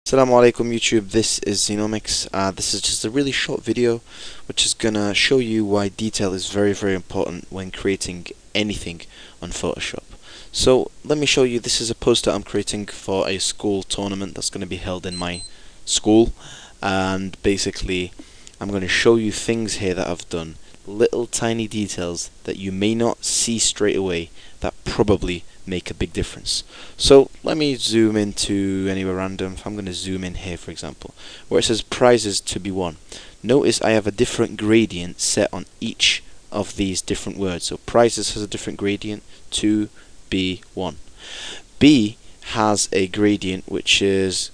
Assalamu alaikum YouTube, this is Xenomex. This is just a really short video which is gonna show you why detail is very important when creating anything on Photoshop. So let me show you, this is a poster I'm creating for a school tournament that's going to be held in my school, and basically I'm going to show you things here that I've done, little tiny details that you may not see straight away that probably make a big difference. So let me zoom into anywhere random. I'm going to zoom in here, for example, where it says prizes to be won. Notice I have a different gradient set on each of these different words. So prizes has a different gradient, to be won. B has a gradient which is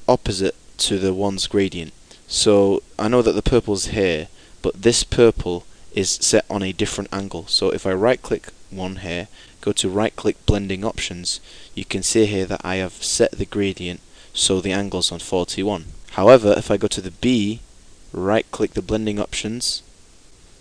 opposite to the one's gradient. So I know that the purple's here, but this purple is set on a different angle. So if I right click one here, go to right click blending options, you can see here that I have set the gradient so the angle's on 41. However, if I go to the B, right click the blending options,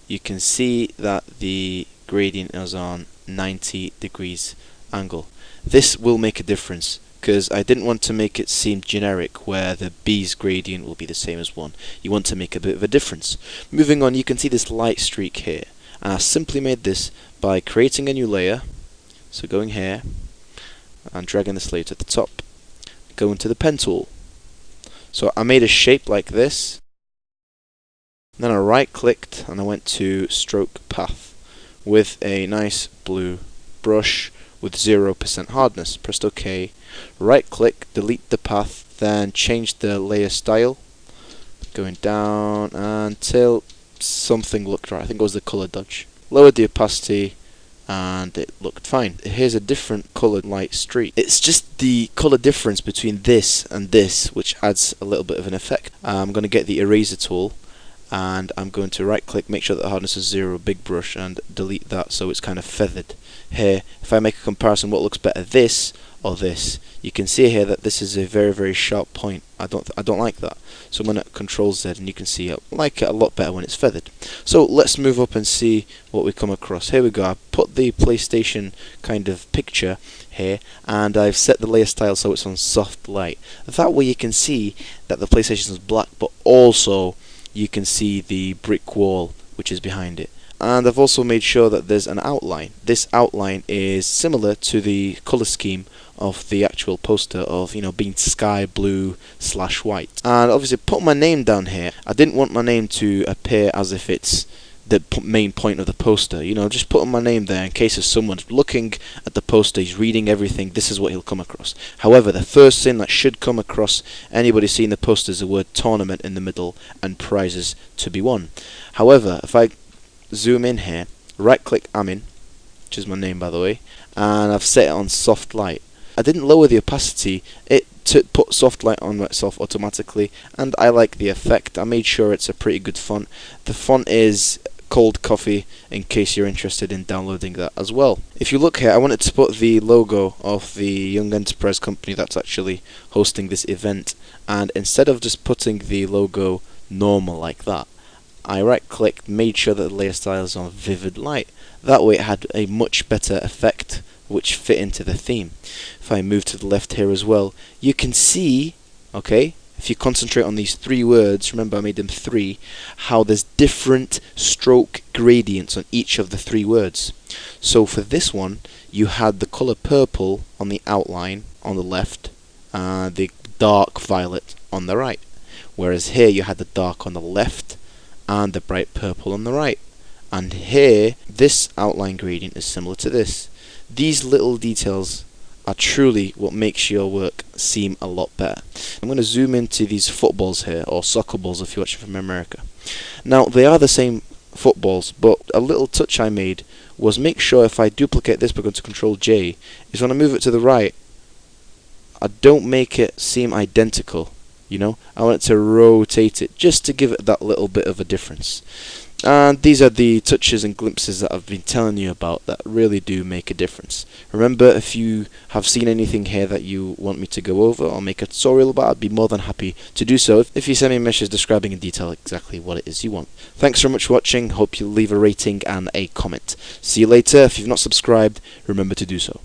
you can see that the gradient is on 90 degrees angle. This will make a difference because I didn't want to make it seem generic where the B's gradient will be the same as 1. You want to make a bit of a difference. Moving on, you can see this light streak here, and I simply made this by creating a new layer. So going here and dragging this layer to the top, going to the pen tool. So I made a shape like this, then I right clicked and I went to stroke path with a nice blue brush with 0% hardness. Pressed OK, right click, delete the path, then change the layer style, going down until something looked right. I think it was the color dodge. Lowered the opacity and it looked fine. Here's a different colored light streak. It's just the color difference between this and this which adds a little bit of an effect. I'm going to get the eraser tool and I'm going to right click, make sure that the hardness is 0, big brush, and delete that so it's kind of feathered. Here, if I make a comparison, what looks better, this or this, you can see here that this is a very sharp point. I don't like that. So I'm going to Control Z and you can see I like it a lot better when it's feathered. So let's move up and see what we come across. Here we go. I put the PlayStation kind of picture here and I've set the layer style so it's on soft light. That way you can see that the PlayStation is black, but also you can see the brick wall which is behind it. And I've also made sure that there's an outline. This outline is similar to the color scheme of the actual poster of, being sky blue / white. And obviously put my name down here. I didn't want my name to appear as if it's the main point of the poster, just putting my name there in case if someone's looking at the poster, he's reading everything, this is what he'll come across. However, the first thing that should come across anybody seeing the poster is the word tournament in the middle and prizes to be won. However, if I zoom in here, right click Amin, which is my name by the way, and I've set it on soft light. I didn't lower the opacity, it put soft light on itself automatically, and I like the effect. I made sure it's a pretty good font. The font is Cold Coffee in case you're interested in downloading that as well. If you look here, I wanted to put the logo of the Young Enterprise company that's actually hosting this event, and instead of just putting the logo normal like that, I right clicked, made sure that the layer style is on vivid light. That way it had a much better effect which fit into the theme. If I move to the left here as well, you can see, okay, if you concentrate on these 3 words, remember I made them 3, how there's different stroke gradients on each of the 3 words. So for this one, you had the color purple on the outline on the left, the dark violet on the right. Whereas here you had the dark on the left and the bright purple on the right. And here, this outline gradient is similar to this. These little details are truly what makes your work seem a lot better. I'm going to zoom into these footballs here, or soccer balls if you're watching from America. Now they are the same footballs, but a little touch I made was make sure if I duplicate this by going to Control J, is when I move it to the right, I don't make it seem identical. I want it to rotate it just to give it that little bit of a difference. And these are the touches and glimpses that I've been telling you about that really do make a difference. Remember, if you have seen anything here that you want me to go over or make a tutorial about, I'd be more than happy to do so if you send me a message describing in detail exactly what it is you want. Thanks so much for watching, hope you leave a rating and a comment. See you later. If you've not subscribed, remember to do so.